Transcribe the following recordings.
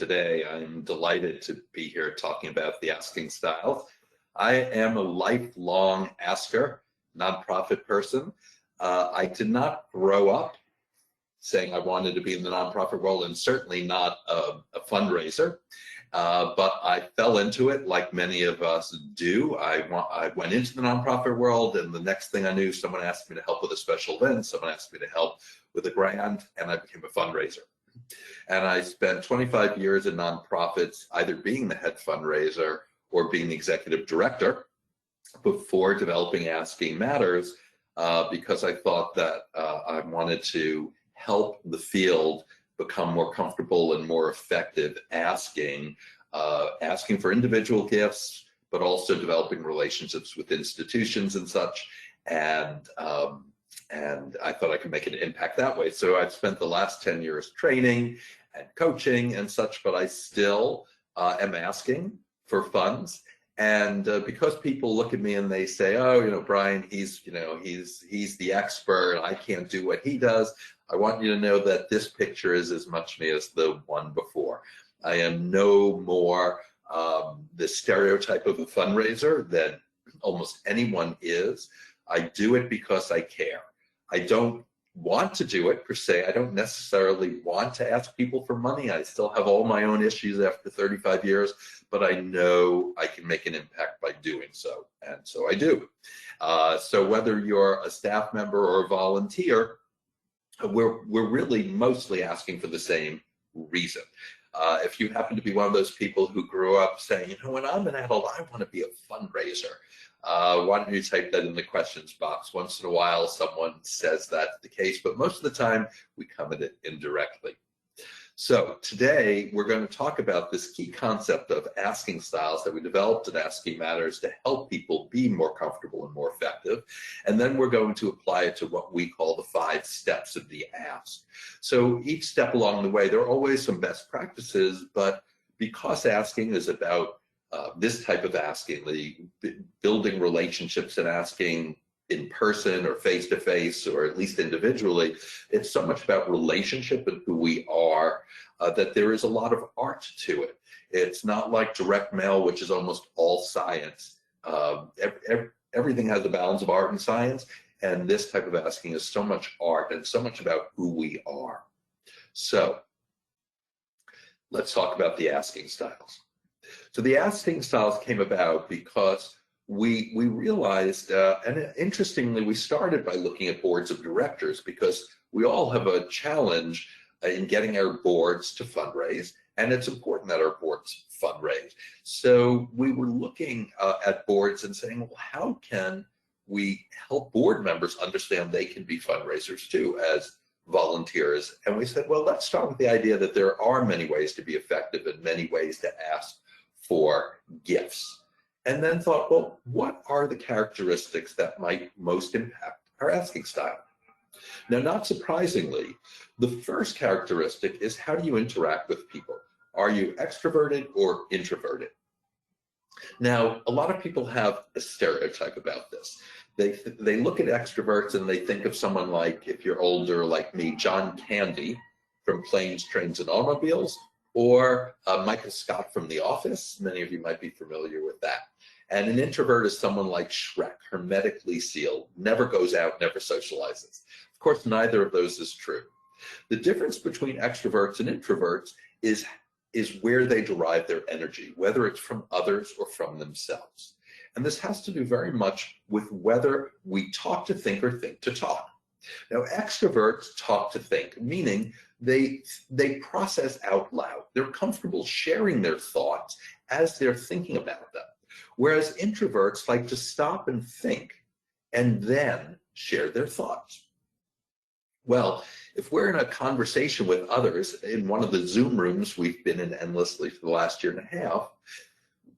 Today. I'm delighted to be here talking about the asking styles. I am a lifelong asker, nonprofit person. I did not grow up saying I wanted to be in the nonprofit world, and certainly not a fundraiser. But I fell into it like many of us do. I went into the nonprofit world, and the next thing I knew, someone asked me to help with a special event, someone asked me to help with a grant, and I became a fundraiser. And I spent 25 years in nonprofits, either being the head fundraiser or being the executive director before developing Asking Matters, because I thought that I wanted to help the field become more comfortable and more effective asking for individual gifts, but also developing relationships with institutions and such. And I thought I could make an impact that way. So I've spent the last 10 years training and coaching and such, but I still am asking for funds. And because people look at me and they say, oh, Brian, he's the expert, I can't do what he does. I want you to know that this picture is as much me as the one before. I am no more the stereotype of a fundraiser than almost anyone is. I do it because I care. I don't want to do it per se. I don't necessarily want to ask people for money. I still have all my own issues after 35 years, but I know I can make an impact by doing so, and so I do. So whether you're a staff member or a volunteer, we're really mostly asking for the same reason. If you happen to be one of those people who grew up saying, when I'm an adult, I want to be a fundraiser, why don't you type that in the questions box? Once in a while, someone says that's the case, but most of the time, we come at it indirectly. So today, we're going to talk about this key concept of asking styles that we developed at Asking Matters to help people be more comfortable and more effective. And then we're going to apply it to what we call the 5 steps of the ask. So each step along the way, there are always some best practices, but because asking is about this type of asking, the building relationships and asking in person or face-to-face or at least individually, it's so much about relationship and who we are that there is a lot of art to it. It's not like direct mail, which is almost all science. Everything has a balance of art and science, and this type of asking is so much art and so much about who we are. So let's talk about the asking styles. So the asking styles came about because we realized, and interestingly, we started by looking at boards of directors because we all have a challenge in getting our boards to fundraise, and it's important that our boards fundraise. So we were looking at boards and saying, well, how can we help board members understand they can be fundraisers too as volunteers? And we said, well, let's start with the idea that there are many ways to be effective and many ways to ask for gifts. And then thought, well, what are the characteristics that might most impact our asking style? Now, not surprisingly, the first characteristic is how do you interact with people? Are you extroverted or introverted? Now, a lot of people have a stereotype about this. They look at extroverts and they think of someone like, if you're older like me, John Candy from Planes, Trains, and Automobiles, or Michael Scott from The Office. Many of you might be familiar with that. And an introvert is someone like Shrek, hermetically sealed, never goes out, never socializes. Of course, neither of those is true. The difference between extroverts and introverts is where they derive their energy, whether it's from others or from themselves. And this has to do very much with whether we talk to think or think to talk. Now, extroverts talk to think, meaning they process out loud. They're comfortable sharing their thoughts as they're thinking about them. Whereas introverts like to stop and think and then share their thoughts. Well, if we're in a conversation with others in one of the Zoom rooms we've been in endlessly for the last year and a half,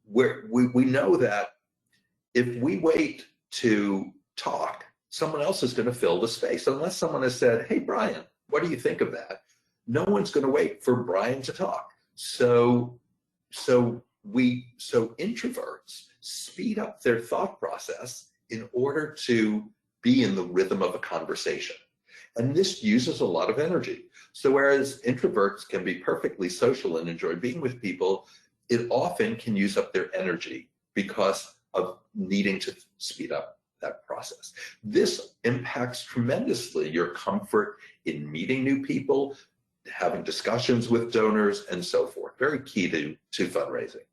we know that if we wait to talk, someone else is going to fill the space. Unless someone has said, hey, Brian, what do you think of that? No one's going to wait for Brian to talk. So introverts speed up their thought process in order to be in the rhythm of a conversation. And this uses a lot of energy. So whereas introverts can be perfectly social and enjoy being with people, it often can use up their energy because of needing to speed up that process. This impacts tremendously your comfort in meeting new people, having discussions with donors, and so forth. Very key to fundraising.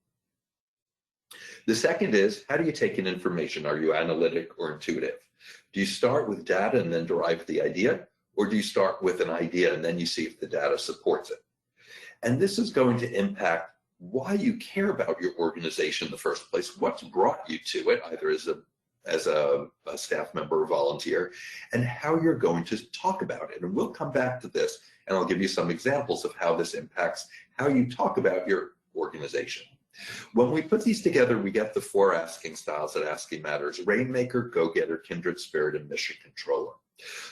The second is, how do you take in information? Are you analytic or intuitive? Do you start with data and then derive the idea? Or do you start with an idea and then you see if the data supports it? And this is going to impact why you care about your organization in the first place, what's brought you to it, either as a staff member or volunteer, and how you're going to talk about it. And we'll come back to this, and I'll give you some examples of how this impacts how you talk about your organization. When we put these together, we get the 4 asking styles that Asking Matters: Rainmaker, Go-Getter, Kindred Spirit, and Mission Controller.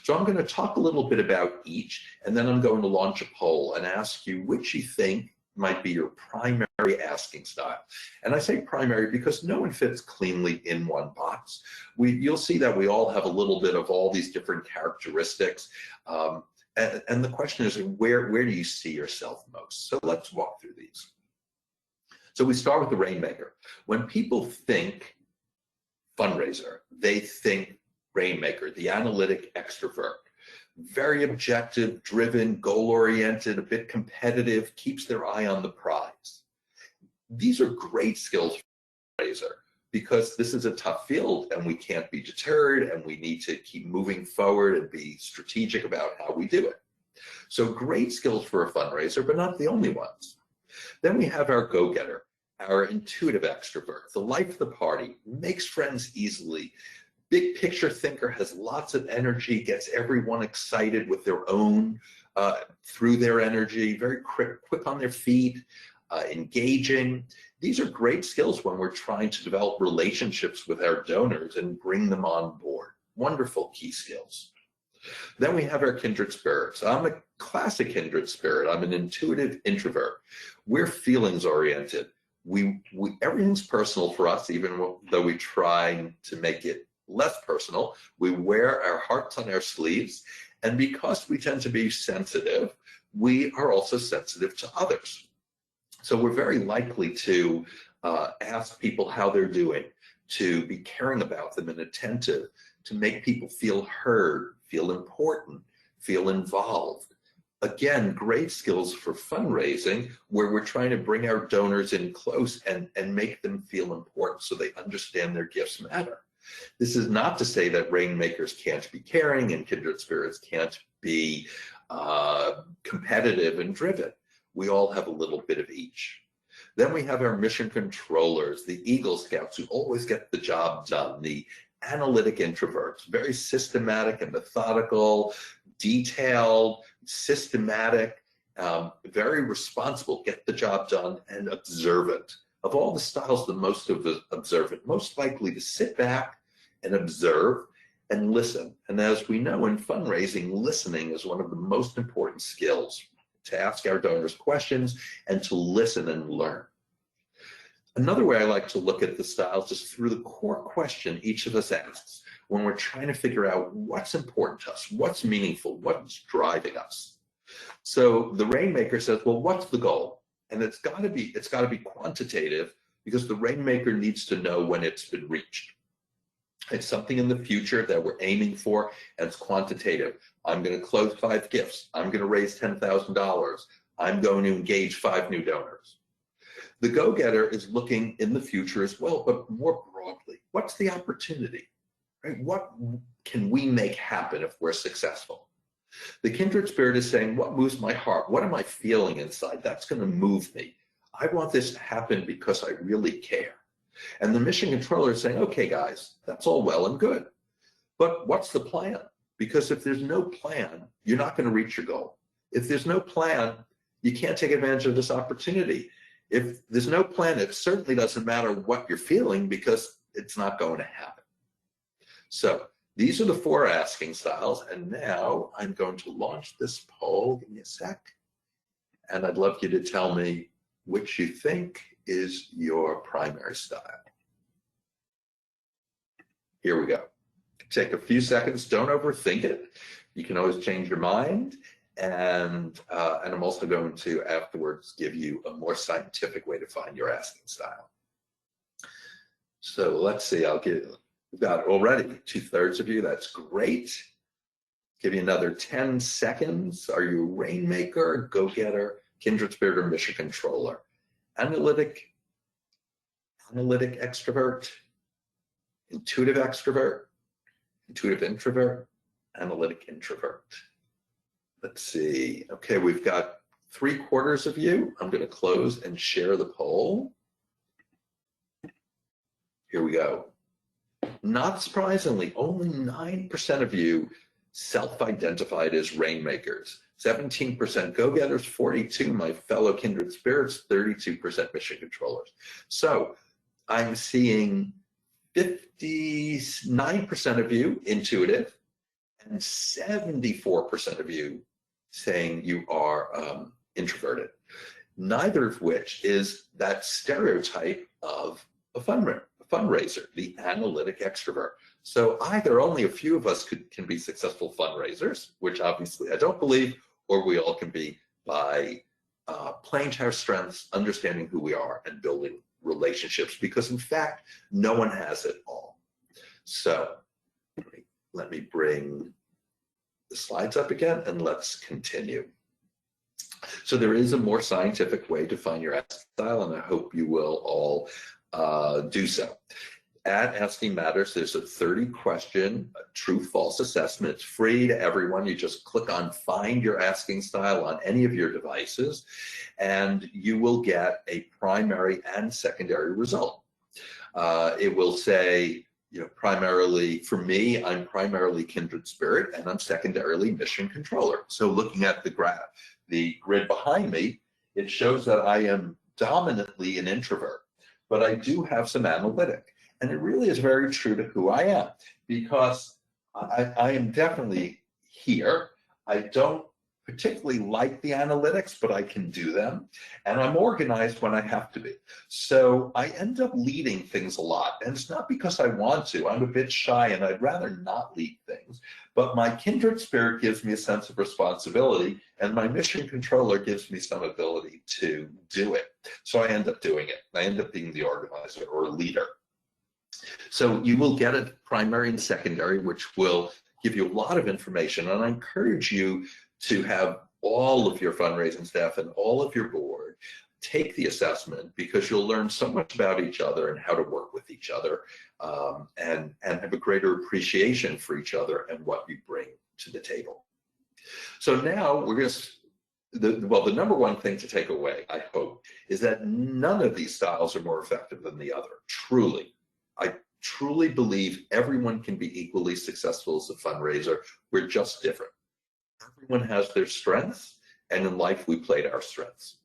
So I'm going to talk a little bit about each, and then I'm going to launch a poll and ask you which you think might be your primary asking style. And I say primary because no one fits cleanly in one box. You'll see that we all have a little bit of all these different characteristics. And the question is, where do you see yourself most? So let's walk through these. So we start with the Rainmaker. When people think fundraiser, they think Rainmaker, the analytic extrovert. Very objective, driven, goal-oriented, a bit competitive, keeps their eye on the prize. These are great skills for a fundraiser because this is a tough field and we can't be deterred and we need to keep moving forward and be strategic about how we do it. So great skills for a fundraiser, but not the only ones. Then we have our go-getter, our intuitive extrovert, the life of the party, makes friends easily, big picture thinker, has lots of energy, gets everyone excited with their own, through their energy, very quick on their feet, engaging. These are great skills when we're trying to develop relationships with our donors and bring them on board. Wonderful key skills. Then we have our kindred spirits. I'm a classic kindred spirit. I'm an intuitive introvert. We're feelings oriented. Everything's personal for us, even though we try to make it less personal. We wear our hearts on our sleeves, and because we tend to be sensitive, we are also sensitive to others. So we're very likely to ask people how they're doing, to be caring about them and attentive, to make people feel heard, feel important, feel involved. Again, great skills for fundraising, where we're trying to bring our donors in close and make them feel important so they understand their gifts matter. This is not to say that rainmakers can't be caring and kindred spirits can't be competitive and driven. We all have a little bit of each. Then we have our mission controllers, the Eagle Scouts who always get the job done, the analytic introverts, very systematic and methodical, detailed, systematic, very responsible, get the job done, and observant. Of all the styles, the most observant, most likely to sit back and observe and listen. And as we know in fundraising, listening is one of the most important skills, to ask our donors questions and to listen and learn. Another way I like to look at the styles is through the core question each of us asks when we're trying to figure out what's important to us, what's meaningful, what's driving us. So the Rainmaker says, well, what's the goal? And it's got to be quantitative, because the Rainmaker needs to know when it's been reached. It's something in the future that we're aiming for, and it's quantitative. I'm going to close 5 gifts. I'm going to raise $10,000. I'm going to engage 5 new donors. The go-getter is looking in the future as well, but more broadly. What's the opportunity? Right? What can we make happen if we're successful? The kindred spirit is saying, what moves my heart? What am I feeling inside? That's going to move me. I want this to happen because I really care. And the mission controller is saying, okay, guys, that's all well and good, but what's the plan? Because if there's no plan, you're not going to reach your goal. If there's no plan, you can't take advantage of this opportunity. If there's no plan, it certainly doesn't matter what you're feeling, because it's not going to happen. So these are the 4 asking styles. And now I'm going to launch this poll. Give me a sec. And I'd love you to tell me which you think is your primary style. Here we go. Take a few seconds. Don't overthink it. You can always change your mind. And I'm also going to afterwards give you a more scientific way to find your asking style. So let's see, we've got already 2/3 of you. That's great. Give you another 10 seconds. Are you a rainmaker, go-getter, kindred spirit, or mission controller? Analytic extrovert, intuitive extrovert, intuitive introvert, analytic introvert. Let's see. Okay, we've got 3/4 of you. I'm going to close and share the poll. Here we go. Not surprisingly, only 9% of you self-identified as rainmakers. 17% go-getters, 42% my fellow kindred spirits, 32% mission controllers. So I'm seeing 59% of you intuitive and 74% of you saying you are introverted. Neither of which is that stereotype of a fundraiser, the analytic extrovert. So either only a few of us can be successful fundraisers, which obviously I don't believe, or we all can be by playing to our strengths, understanding who we are, and building relationships, because in fact, no one has it all. So let me bring the slides up again and let's continue. So there is a more scientific way to find your asking style, and I hope you will all do so. At Asking Matters, there's a 30-question true-false assessment. It's free to everyone. You just click on Find Your Asking Style on any of your devices, and you will get a primary and secondary result. It will say, you know, primarily, for me, I'm primarily kindred spirit, and I'm secondarily mission controller. So looking at the graph, the grid behind me, it shows that I am dominantly an introvert, but I do have some analytic. And it really is very true to who I am, because I am definitely here. I don't particularly like the analytics, but I can do them. And I'm organized when I have to be. So I end up leading things a lot. And it's not because I want to. I'm a bit shy and I'd rather not lead things. But my kindred spirit gives me a sense of responsibility, and my mission controller gives me some ability to do it. So I end up doing it. I end up being the organizer or leader. So you will get a primary and secondary, which will give you a lot of information. And I encourage you to have all of your fundraising staff and all of your board take the assessment, because you'll learn so much about each other and how to work with each other, and have a greater appreciation for each other and what you bring to the table. So now we're going to, the number one thing to take away, I hope, is that none of these styles are more effective than the other, truly. I truly believe everyone can be equally successful as a fundraiser. We're just different. Everyone has their strengths, and in life we play to our strengths.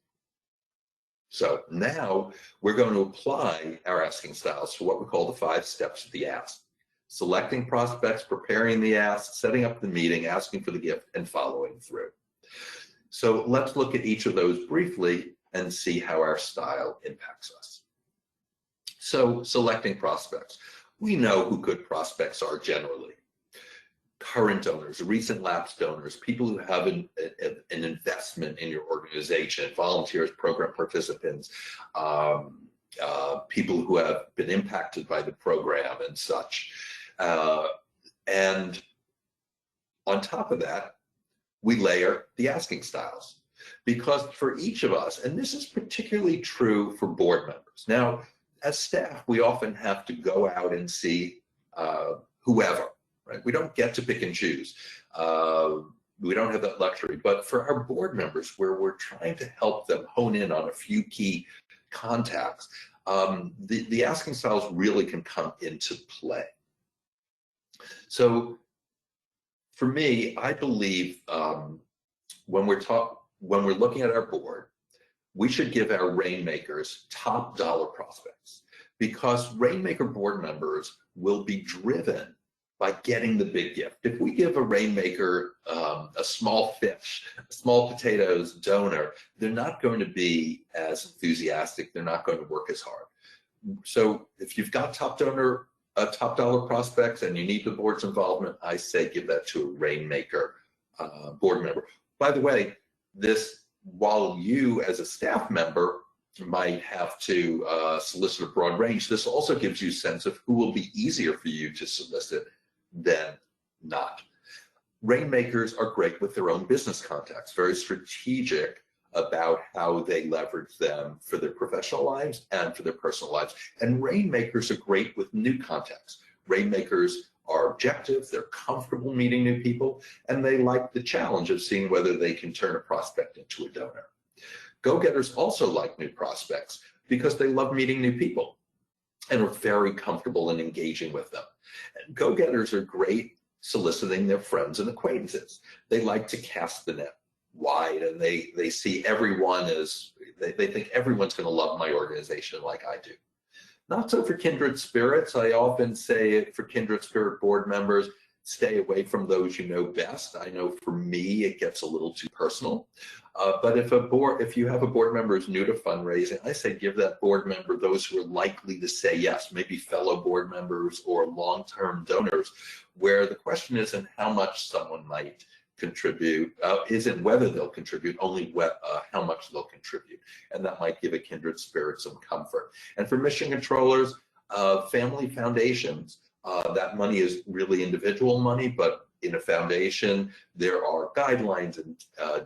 So now we're going to apply our asking styles to what we call the 5 steps of the ask. Selecting prospects, preparing the ask, setting up the meeting, asking for the gift, and following through. So let's look at each of those briefly and see how our style impacts us. So selecting prospects. We know who good prospects are generally. Current donors, recent lapsed donors, people who have an investment in your organization, volunteers, program participants, people who have been impacted by the program and such. And on top of that, we layer the asking styles, because for each of us, and this is particularly true for board members. Now, as staff, we often have to go out and see whoever, right? We don't get to pick and choose. We don't have that luxury. But for our board members, where we're trying to help them hone in on a few key contacts, the asking styles really can come into play. So for me, I believe when we're looking at our board, we should give our rainmakers top dollar prospects, because rainmaker board members will be driven by getting the big gift. If we give a rainmaker a small fish, small potatoes donor, they're not going to be as enthusiastic. They're not going to work as hard. So if you've got top dollar prospects and you need the board's involvement, I say give that to a rainmaker board member. By the way, while you as a staff member might have to solicit a broad range, this also gives you a sense of who will be easier for you to solicit than not. Rainmakers are great with their own business contacts, very strategic about how they leverage them for their professional lives and for their personal lives. And rainmakers are great with new contacts. Rainmakers are objective, they're comfortable meeting new people, and they like the challenge of seeing whether they can turn a prospect into a donor. Go-getters also like new prospects because they love meeting new people and are very comfortable in engaging with them. And go-getters are great soliciting their friends and acquaintances. They like to cast the net wide, and they see everyone as, they think everyone's going to love my organization like I do. Not so for kindred spirits. I often say for kindred spirit board members, stay away from those you know best. I know for me, it gets a little too personal. But if you have a board member who's new to fundraising, I say give that board member those who are likely to say yes, maybe fellow board members or long-term donors, where the question isn't how much someone might contribute, isn't whether they'll contribute, only how much they'll contribute. And that might give a kindred spirit some comfort. And for mission controllers, family foundations, that money is really individual money, but in a foundation, there are guidelines and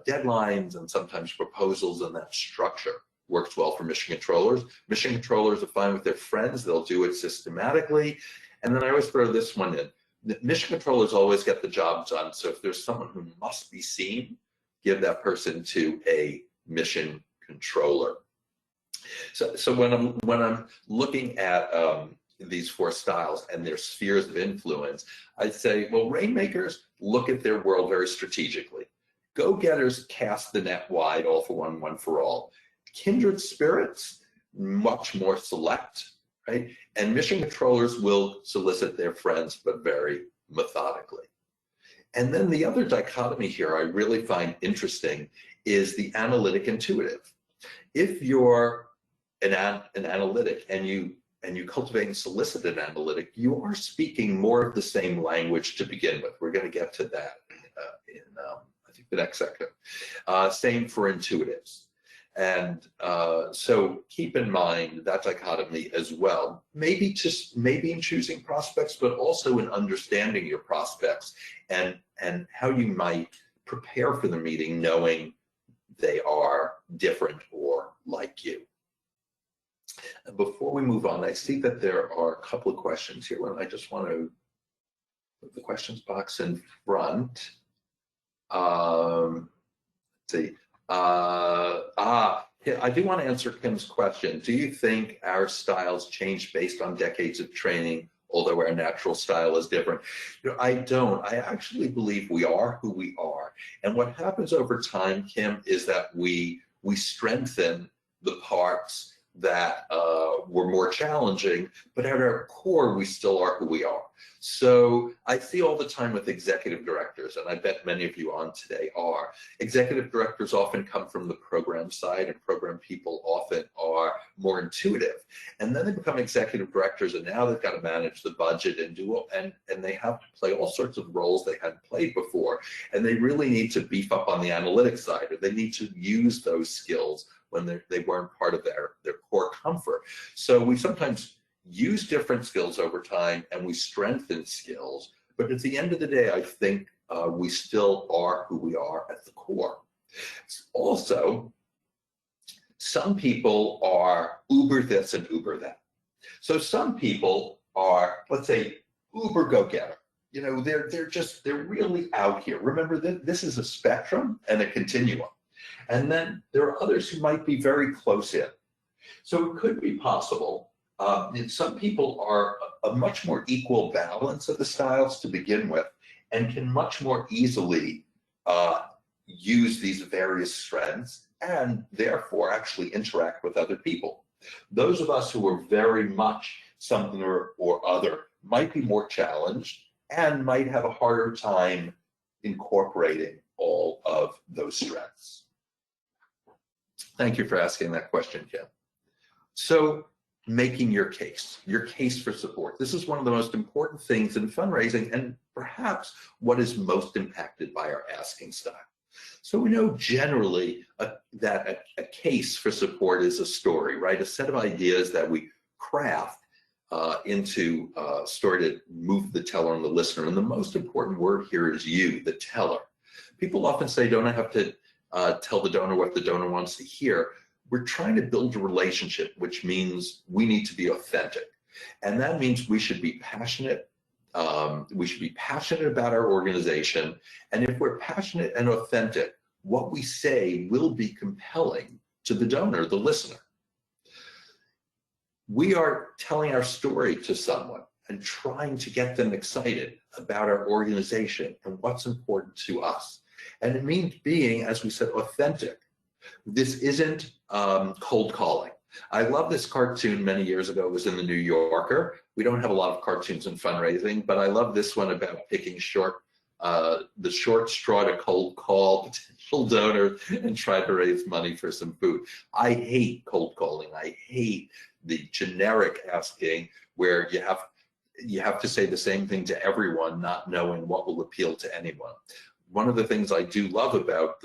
deadlines and sometimes proposals, and that structure works well for mission controllers. Mission controllers are fine with their friends. They'll do it systematically. And then I always throw this one in. The mission controllers always get the job done. So if there's someone who must be seen, give that person to a mission controller. So when I'm looking at these four styles and their spheres of influence, I'd say, well, rainmakers look at their world very strategically. Go-getters cast the net wide, all for one, one for all. Kindred spirits, much more select, right? And mission controllers will solicit their friends, but very methodically. And then the other dichotomy here I really find interesting is the analytic intuitive. If you're an analytic and you cultivate and solicit an analytic, you are speaking more of the same language to begin with. We're going to get to that in I think the next second. Same for intuitives. And so keep in mind that dichotomy as well, maybe in choosing prospects, but also in understanding your prospects and how you might prepare for the meeting knowing they are different or like you. Before we move on, I see that there are a couple of questions here, and I just want to put the questions box in front. Let's see. I do want to answer Kim's question. Do you think our styles change based on decades of training, although our natural style is different? You know, I don't. I actually believe we are who we are. And what happens over time, Kim, is that we strengthen the parts that were more challenging, but at our core, we still are who we are. So I see all the time with executive directors, and I bet many of you on today are. Executive directors often come from the program side, and program people often are more intuitive. And then they become executive directors, and now they've got to manage the budget and and they have to play all sorts of roles they hadn't played before. And they really need to beef up on the analytics side, or they need to use those skills when they weren't part of their core comfort. So we sometimes use different skills over time and we strengthen skills, but at the end of the day, I think we still are who we are at the core. Also, some people are uber this and uber that. So some people are, let's say, uber go-getter. You know, they're really out here. Remember that this is a spectrum and a continuum. And then there are others who might be very close in. So it could be possible. Some people are a much more equal balance of the styles to begin with and can much more easily use these various strengths and therefore actually interact with other people. Those of us who are very much something or other might be more challenged and might have a harder time incorporating all of those strengths. Thank you for asking that question, Kim. So making your case for support. This is one of the most important things in fundraising, and perhaps what is most impacted by our asking style. So we know generally that a case for support is a story, right? A set of ideas that we craft into a story to move the teller and the listener. And the most important word here is you, the teller. People often say, don't I have to tell the donor what the donor wants to hear? We're trying to build a relationship, which means we need to be authentic. And that means we should be passionate. We should be passionate about our organization. And if we're passionate and authentic, what we say will be compelling to the donor, the listener. We are telling our story to someone and trying to get them excited about our organization and what's important to us. And it means being, as we said, authentic. This isn't cold calling. I love this cartoon many years ago. It was in the New Yorker. We don't have a lot of cartoons in fundraising, but I love this one about picking the short straw to cold call potential donors and try to raise money for some food. I hate cold calling. I hate the generic asking where you have to say the same thing to everyone, not knowing what will appeal to anyone. One of the things I do love about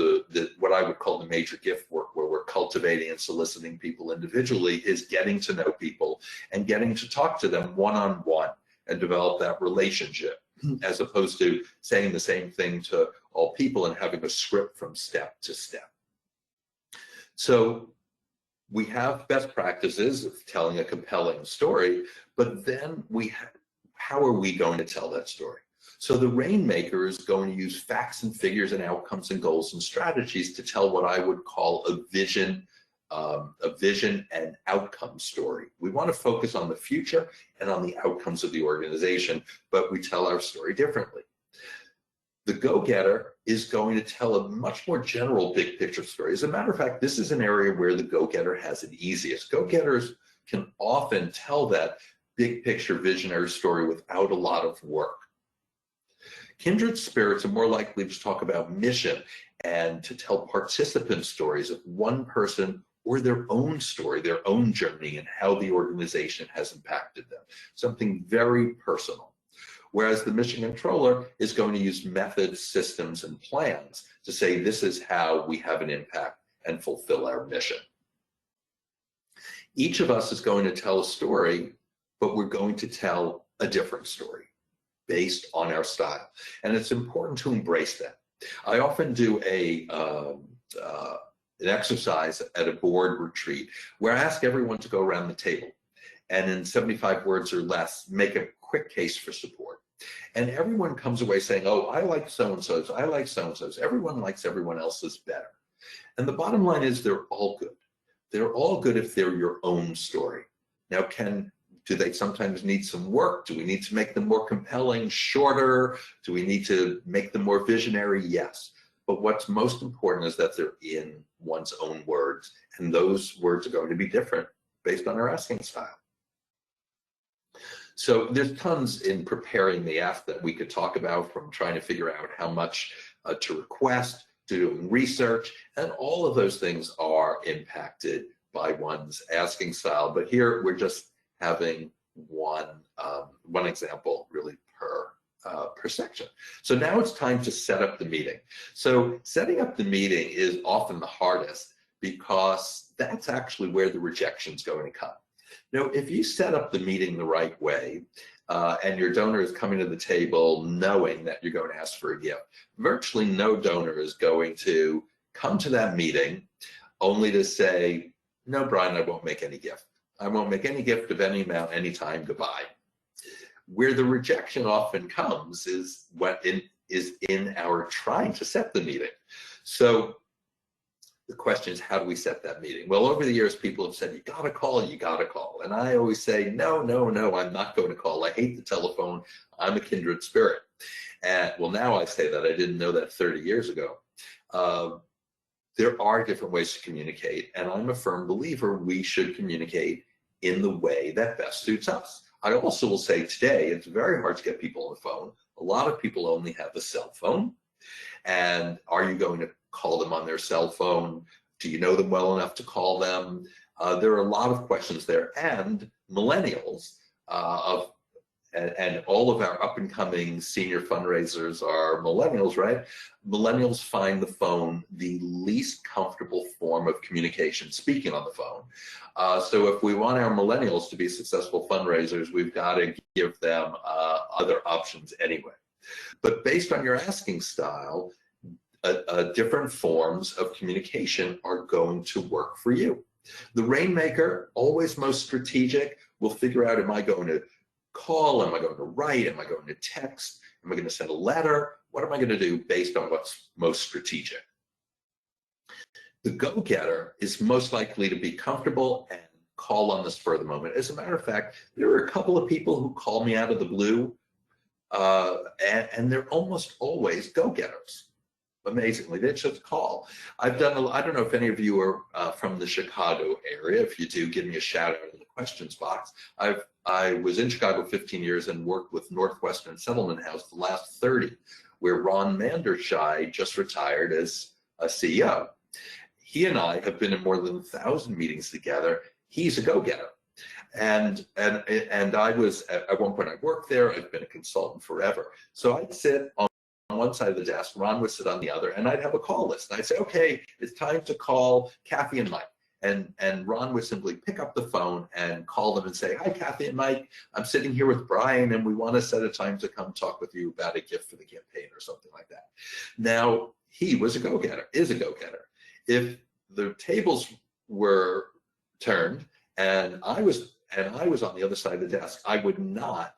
what I would call the major gift work, where we're cultivating and soliciting people individually, is getting to know people and getting to talk to them one-on-one and develop that relationship, as opposed to saying the same thing to all people and having a script from step to step. So we have best practices of telling a compelling story, but then how are we going to tell that story? So the rainmaker is going to use facts and figures and outcomes and goals and strategies to tell what I would call a vision and outcome story. We want to focus on the future and on the outcomes of the organization, but we tell our story differently. The go-getter is going to tell a much more general big picture story. As a matter of fact, this is an area where the go-getter has it easiest. Go-getters can often tell that big picture visionary story without a lot of work. Kindred spirits are more likely to talk about mission and to tell participant stories of one person or their own story, their own journey, and how the organization has impacted them. Something very personal. Whereas the mission controller is going to use methods, systems, and plans to say, this is how we have an impact and fulfill our mission. Each of us is going to tell a story, but we're going to tell a different story based on our style. And it's important to embrace that. I often do an exercise at a board retreat where I ask everyone to go around the table and in 75 words or less, make a quick case for support. And everyone comes away saying, oh, I like so-and-so's, I like so-and-so's. Everyone likes everyone else's better. And the bottom line is they're all good. They're all good if they're your own story. Now, do they sometimes need some work? Do we need to make them more compelling, shorter? Do we need to make them more visionary? Yes. But what's most important is that they're in one's own words, and those words are going to be different based on our asking style. So there's tons in preparing the ask that we could talk about, from trying to figure out how much to request, to doing research, and all of those things are impacted by one's asking style. But here we're just having one example really per section. So now it's time to set up the meeting. So setting up the meeting is often the hardest because that's actually where the rejection's going to come. Now, if you set up the meeting the right way and your donor is coming to the table knowing that you're going to ask for a gift, virtually no donor is going to come to that meeting only to say, no, Brian, I won't make any gift. I won't make any gift of any amount, anytime, goodbye. Where the rejection often comes is in our trying to set the meeting. So the question is, how do we set that meeting? Well, over the years, people have said, you gotta call, you gotta call. And I always say, no, I'm not going to call. I hate the telephone. I'm a kindred spirit. And well, now I say that. I didn't know that 30 years ago. There are different ways to communicate, and I'm a firm believer we should communicate in the way that best suits us. I also will say today, it's very hard to get people on the phone. A lot of people only have a cell phone. And are you going to call them on their cell phone? Do you know them well enough to call them? There are a lot of questions there, and millennials and all of our up-and-coming senior fundraisers are millennials, right? Millennials find the phone the least comfortable form of communication, speaking on the phone. So if we want our millennials to be successful fundraisers, we've got to give them other options anyway. But based on your asking style, different forms of communication are going to work for you. The Rainmaker, always most strategic, will figure out, am I going to call, am I going to write, am I going to text, am I going to send a letter, what am I going to do based on what's most strategic. The go-getter is most likely to be comfortable and call on the spur of the moment. As a matter of fact, there are a couple of people who call me out of the blue, and they're almost always go-getters. Amazingly, they just call. I've done, I don't know if any of you are from the Chicago area. If you do, give me a shout out in the questions box. I was in Chicago 15 years and worked with Northwestern Settlement House the last 30, where Ron Mandershai just retired as a CEO. He and I have been in more than 1,000 meetings together. He's a go-getter. And I was, at one point I worked there, I've been a consultant forever. So I'd sit on one side of the desk, Ron would sit on the other, and I'd have a call list. And I'd say, okay, it's time to call Kathy and Mike. And Ron would simply pick up the phone and call them and say, hi, Kathy and Mike, I'm sitting here with Brian, and we want to set a time to come talk with you about a gift for the campaign or something like that. Now, he was a go-getter, is a go-getter. If the tables were turned and I was on the other side of the desk, I would not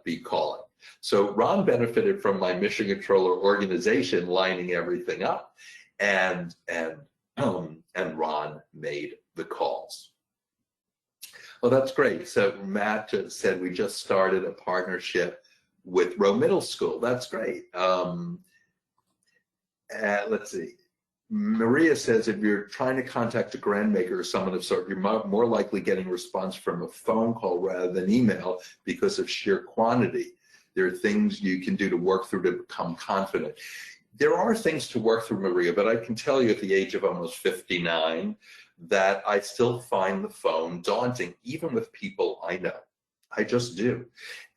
be calling. So Ron benefited from my mission controller organization lining everything up, and Ron made the calls. Well, that's great. So Matt said we just started a partnership with Rowe Middle School. That's great. Let's see. Maria says if you're trying to contact a grant maker or someone of sort, you're more likely getting a response from a phone call rather than email because of sheer quantity. There are things you can do to work through to become confident. There are things to work through, Maria, but I can tell you at the age of almost 59 that I still find the phone daunting, even with people I know. I just do.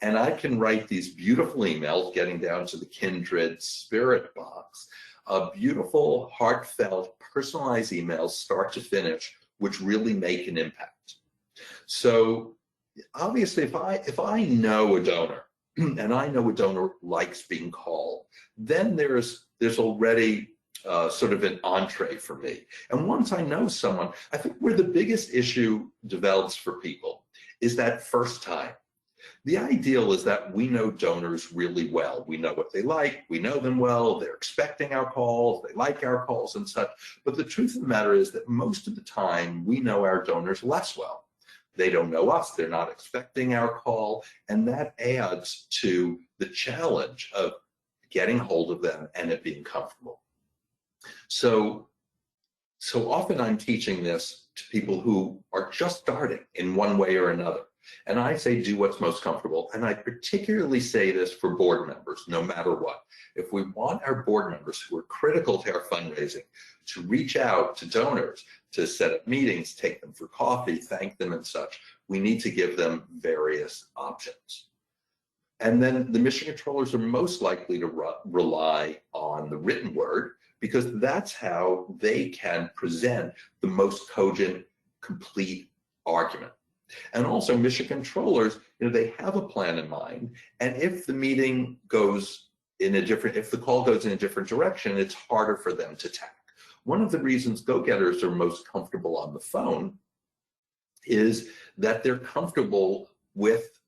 And I can write these beautiful emails, getting down to the kindred spirit box, beautiful, heartfelt, personalized emails, start to finish, which really make an impact. So obviously, if I know a donor, and I know a donor likes being called, then there's already sort of an entree for me. And once I know someone, I think where the biggest issue develops for people is that first time. The ideal is that we know donors really well. We know what they like, we know them well, they're expecting our calls, they like our calls and such. But the truth of the matter is that most of the time we know our donors less well. They don't know us, they're not expecting our call, and that adds to the challenge of getting hold of them and it being comfortable. So often I'm teaching this to people who are just starting in one way or another. And I say do what's most comfortable. And I particularly say this for board members, no matter what. If we want our board members who are critical to our fundraising to reach out to donors, to set up meetings, take them for coffee, thank them and such, we need to give them various options. And then the mission controllers are most likely to rely on the written word, because that's how they can present the most cogent, complete argument. And also mission controllers, they have a plan in mind, and if the meeting goes in a different, if the call goes in a different direction, it's harder for them to tack. One of the reasons go-getters are most comfortable on the phone is that they're comfortable with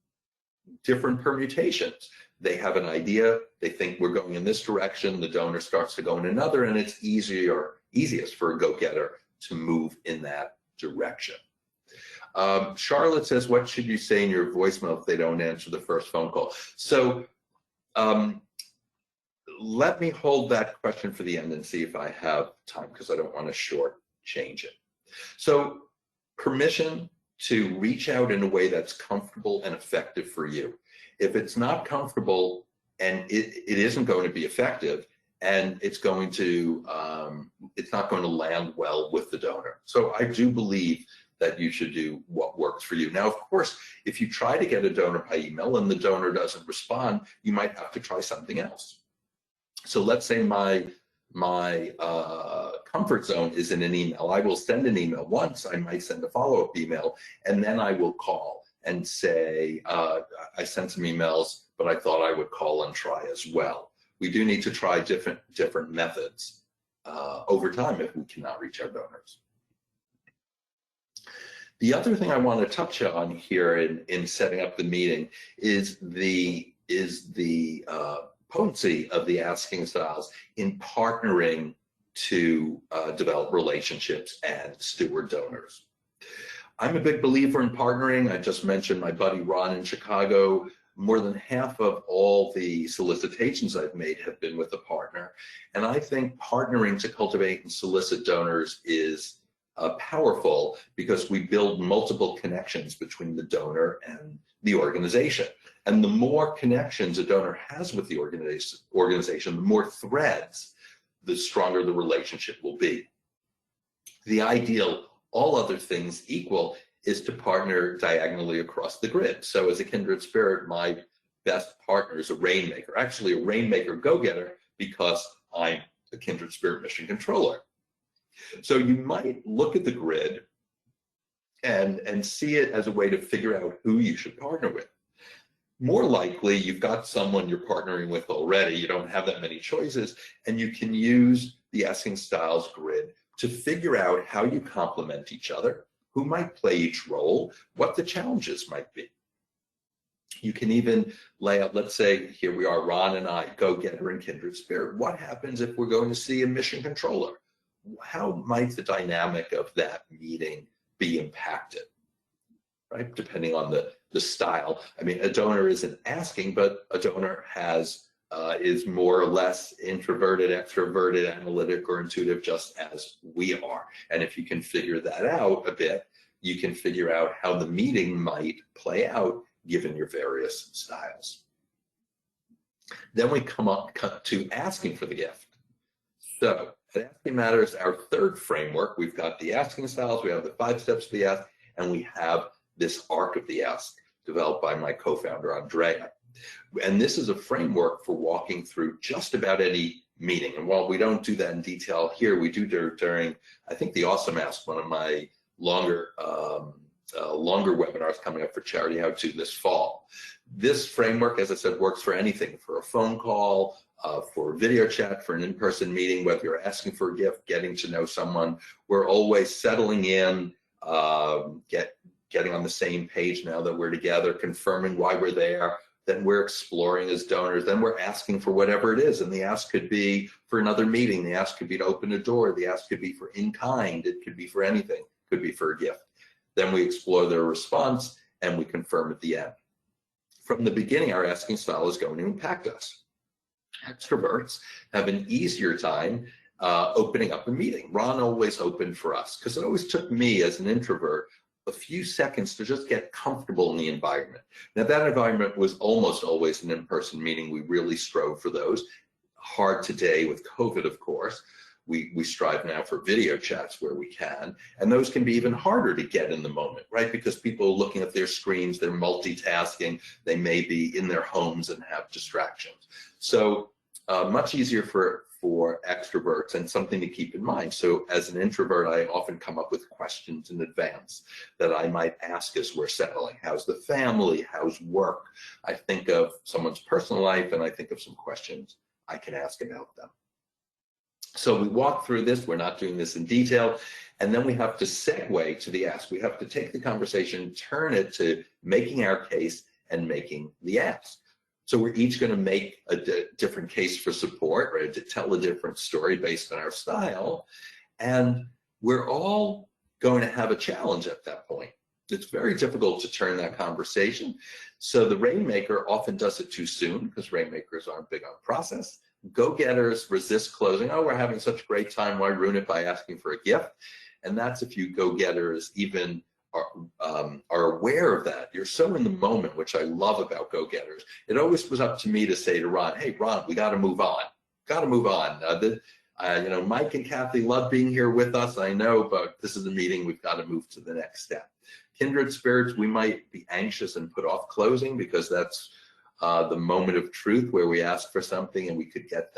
different permutations. They have an idea, they think we're going in this direction, the donor starts to go in another, and it's easiest for a go-getter to move in that direction. Charlotte says, what should you say in your voicemail if they don't answer the first phone call? So let me hold that question for the end and see if I have time, because I don't want to shortchange it. So permission to reach out in a way that's comfortable and effective for you. If it's not comfortable and it isn't going to be effective, and it's not going to land well with the donor. So I do believe that you should do what works for you. Now, of course, if you try to get a donor by email and the donor doesn't respond, you might have to try something else. So let's say my comfort zone is in an email. I will send an email once, I might send a follow-up email, and then I will call and say, I sent some emails, but I thought I would call and try as well. We do need to try different methods over time if we cannot reach our donors. The other thing I want to touch on here in setting up the meeting is the potency of the asking styles in partnering to develop relationships and steward donors. I'm a big believer in partnering. I just mentioned my buddy Ron in Chicago. More than half of all the solicitations I've made have been with a partner. And I think partnering to cultivate and solicit donors is powerful because we build multiple connections between the donor and the organization. And the more connections a donor has with the organization, the more threads, the stronger the relationship will be. The ideal, all other things equal, is to partner diagonally across the grid. So as a kindred spirit, my best partner is a rainmaker, actually a rainmaker go-getter, because I'm a kindred spirit mission controller. So you might look at the grid and see it as a way to figure out who you should partner with. More likely, you've got someone you're partnering with already, you don't have that many choices, and you can use the asking styles grid to figure out how you complement each other, who might play each role, what the challenges might be. You can even lay out, let's say, here we are, Ron and I, go-getter and kindred spirit. What happens if we're going to see a mission controller? How might the dynamic of that meeting be impacted, right? Depending on the style. I mean, a donor isn't asking, but a donor is more or less introverted, extroverted, analytic, or intuitive, just as we are. And if you can figure that out a bit, you can figure out how the meeting might play out given your various styles. Then we come to asking for the gift. So at Asking Matters, our third framework, we've got the asking styles, we have the 5 steps of the ask, and we have this arc of the ask developed by my co-founder, Andrea. And this is a framework for walking through just about any meeting. And while we don't do that in detail here, we do during, I think, the Awesome Ask, one of my longer webinars coming up for Charity How To this fall. This framework, as I said, works for anything, for a phone call, for video chat, for an in-person meeting, whether you're asking for a gift, getting to know someone. We're always settling in, getting on the same page now that we're together, confirming why we're there. Then we're exploring as donors. Then we're asking for whatever it is. And the ask could be for another meeting. The ask could be to open a door. The ask could be for in kind. It could be for anything. It could be for a gift. Then we explore their response and we confirm at the end. From the beginning, our asking style is going to impact us. Extroverts have an easier time opening up a meeting. Ron always opened for us because it always took me as an introvert a few seconds to just get comfortable in the environment. Now that environment was almost always an in-person meeting. We really strove for those. Hard today with COVID, of course. We strive now for video chats where we can, and those can be even harder to get in the moment, right? Because people are looking at their screens, they're multitasking, they may be in their homes and have distractions. So much easier for extroverts, and something to keep in mind. So as an introvert, I often come up with questions in advance that I might ask as we're settling. How's the family? How's work? I think of someone's personal life, and I think of some questions I can ask about them. So we walk through this, we're not doing this in detail, and then we have to segue to the ask. We have to take the conversation, turn it to making our case and making the ask. So we're each going to make a different case for support, right? To tell a different story based on our style. And we're all going to have a challenge at that point. It's very difficult to turn that conversation. So the rainmaker often does it too soon because rainmakers aren't big on process. Go-getters resist closing. Oh, we're having such a great time. Why ruin it by asking for a gift? And that's if you go-getters even are aware of that. You're so in the moment, which I love about go-getters. It always was up to me to say to Ron, hey, Ron, we got to move on. got to move on. Mike and Kathy love being here with us, I know, but this is a meeting, we've got to move to the next step. Kindred spirits, we might be anxious and put off closing because that's the moment of truth where we ask for something and we could get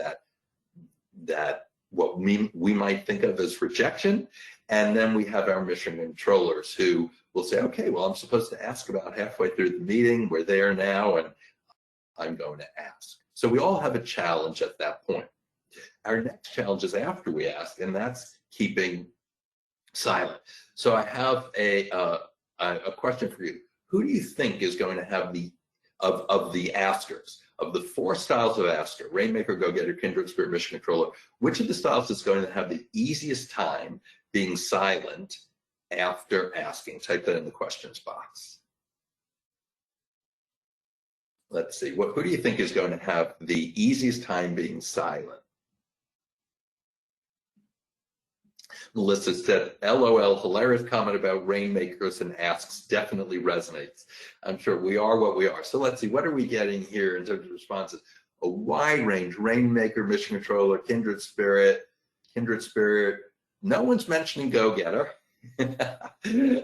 that what we might think of as rejection. And then we have our mission controllers who will say, okay, well, I'm supposed to ask about halfway through the meeting. We're there now, and I'm going to ask. So we all have a challenge at that point. Our next challenge is after we ask, and that's keeping silent. So I have a question for you. Who do you think is going to have of the askers, of the 4 styles of asker, Rainmaker, Go-Getter, Kindred Spirit, Mission Controller, which of the styles is going to have the easiest time being silent after asking? Type that in the questions box. Let's see, who do you think is going to have the easiest time being silent? Melissa said, LOL, hilarious comment about rainmakers and asks definitely resonates. I'm sure we are what we are. So let's see, what are we getting here in terms of responses? A wide range, Rainmaker, Mission Controller, Kindred Spirit. No one's mentioning Go-Getter,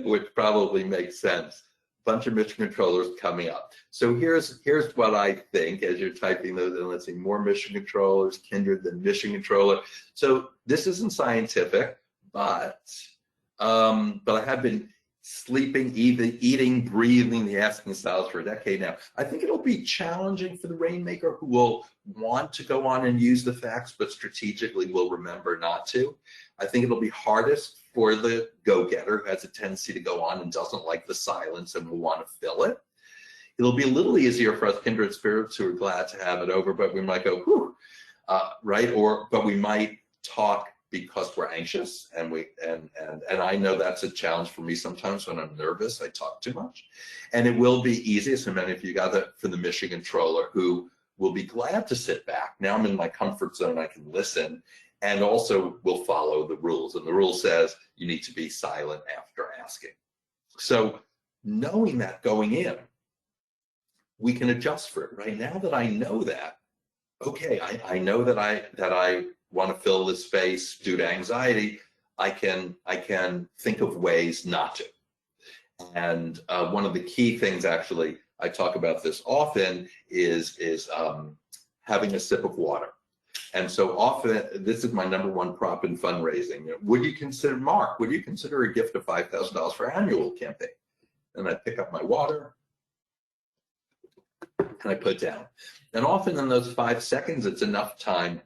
which probably makes sense. Bunch of Mission Controllers coming up. So here's what I think as you're typing those in. Let's see, more Mission Controllers, Kindred than Mission Controller. So this isn't scientific, but I have been sleeping, eating, breathing the asking styles for a decade now. I think it'll be challenging for the Rainmaker who will want to go on and use the facts, but strategically will remember not to. I think it'll be hardest for the Go-Getter who has a tendency to go on and doesn't like the silence and will want to fill it. It'll be a little easier for us Kindred Spirits who are glad to have it over, but we might go, whew, right? But we might talk because we're anxious, and I know that's a challenge for me sometimes when I'm nervous. I talk too much, and it will be easiest. And many of you got that for the Mission Controller who will be glad to sit back. Now I'm in my comfort zone. I can listen, and also will follow the rules. And the rule says you need to be silent after asking. So knowing that going in, we can adjust for it. Right now that I know that, okay, I know that I want to fill this space due to anxiety, I can think of ways not to. And one of the key things, actually, I talk about this often, is having a sip of water. And so often, this is my #1 prop in fundraising. Would you consider, Mark, would you consider a gift of $5,000 for annual campaign? And I pick up my water, and I put down. And often in those 5 seconds, it's enough time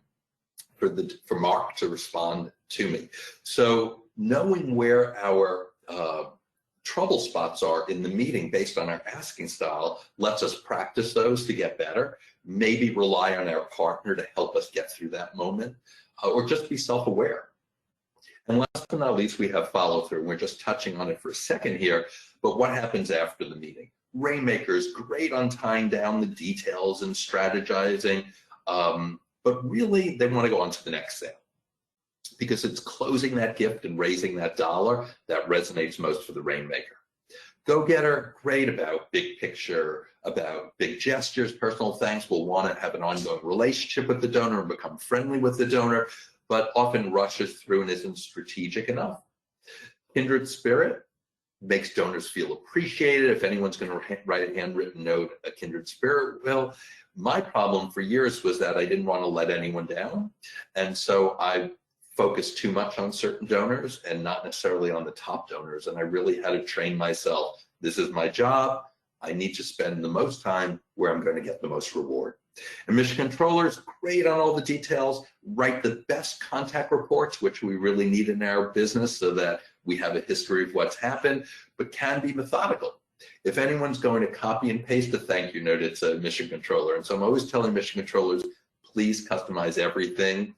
for Mark to respond to me. So knowing where our trouble spots are in the meeting based on our asking style lets us practice those to get better, maybe rely on our partner to help us get through that moment, or just be self-aware. And last but not least, we have follow-through. We're just touching on it for a second here, but what happens after the meeting? Rainmakers, great on tying down the details and strategizing, but really they want to go on to the next sale because it's closing that gift and raising that dollar that resonates most for the Rainmaker. Go-Getter, great about big picture, about big gestures, personal thanks, will want to have an ongoing relationship with the donor and become friendly with the donor, but often rushes through and isn't strategic enough. Kindred Spirit makes donors feel appreciated. If anyone's going to write a handwritten note, a Kindred Spirit will. My problem for years was that I didn't want to let anyone down. And so I focused too much on certain donors and not necessarily on the top donors. And I really had to train myself. This is my job. I need to spend the most time where I'm going to get the most reward. And Mission Controllers, great on all the details, write the best contact reports, which we really need in our business so that we have a history of what's happened, but can be methodical. If anyone's going to copy and paste a thank you note, it's a Mission Controller. And so I'm always telling Mission Controllers, please customize everything,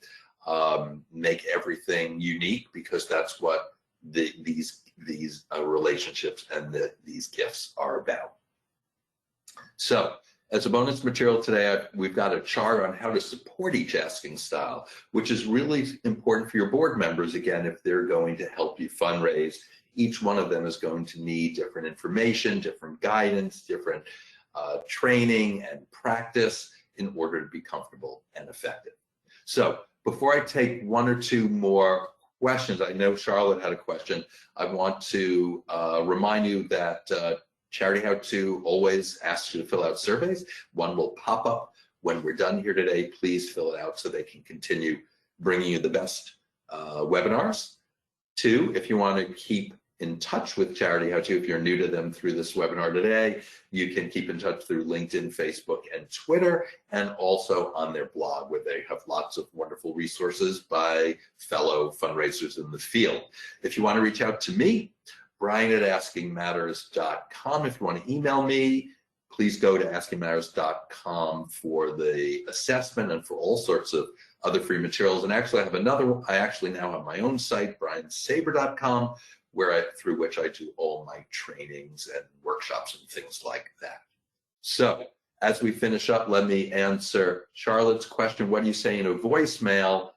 make everything unique, because that's what these relationships and these gifts are about. So as a bonus material today, we've got a chart on how to support each asking style, which is really important for your board members, again, if they're going to help you fundraise. Each one of them is going to need different information, different guidance, different training and practice in order to be comfortable and effective. So before I take one or two more questions, I know Charlotte had a question. I want to remind you that Charity How To always asks you to fill out surveys. One will pop up when we're done here today. Please fill it out so they can continue bringing you the best webinars. Two, if you want to keep in touch with Charity How To, if you're new to them through this webinar today, you can keep in touch through LinkedIn, Facebook, and Twitter, and also on their blog, where they have lots of wonderful resources by fellow fundraisers in the field. If you want to reach out to me, Brian at askingmatters.com. If you want to email me, please go to askingmatters.com for the assessment and for all sorts of other free materials. And actually, I actually now have my own site, briansaber.com, through which I do all my trainings and workshops and things like that. So as we finish up, let me answer Charlotte's question. What do you say in a voicemail?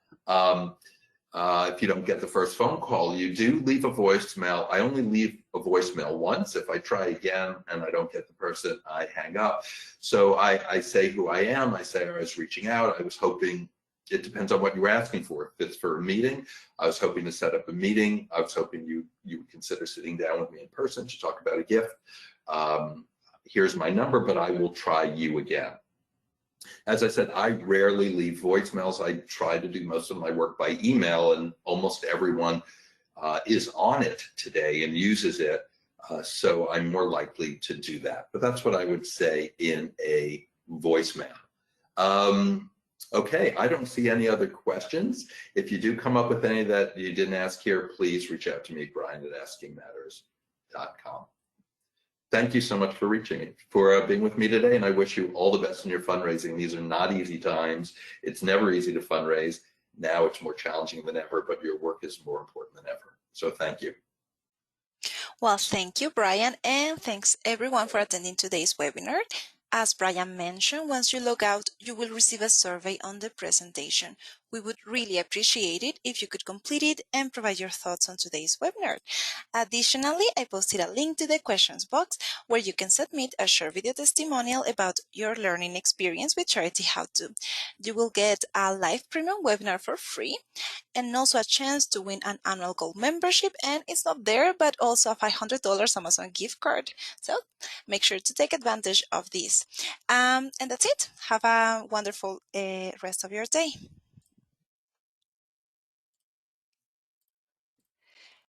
If you don't get the first phone call, you do leave a voicemail. I only leave a voicemail once. If I try again and I don't get the person, I hang up. So I say who I am. I say I was reaching out. I was hoping. It depends on what you were asking for. If it's for a meeting, I was hoping to set up a meeting. I was hoping you would consider sitting down with me in person to talk about a gift. Here's my number, but I will try you again. As I said, I rarely leave voicemails. I try to do most of my work by email, and almost everyone is on it today and uses it. So I'm more likely to do that. But that's what I would say in a voicemail. Okay, I don't see any other questions. If you do come up with any that you didn't ask here, please reach out to me, Brian at askingmatters.com. Thank you so much for being with me today, and I wish you all the best in your fundraising. These are not easy times. It's never easy to fundraise. Now it's more challenging than ever, but your work is more important than ever. So thank you. Well, thank you, Brian, and thanks everyone for attending today's webinar. As Brian mentioned, once you log out, you will receive a survey on the presentation. We would really appreciate it if you could complete it and provide your thoughts on today's webinar. Additionally, I posted a link to the questions box where you can submit a short video testimonial about your learning experience with Charity How To. You will get a live premium webinar for free, and also a chance to win an annual gold membership, and it's not there, but also a $500 Amazon gift card. So make sure to take advantage of this. And that's it. Have a wonderful rest of your day.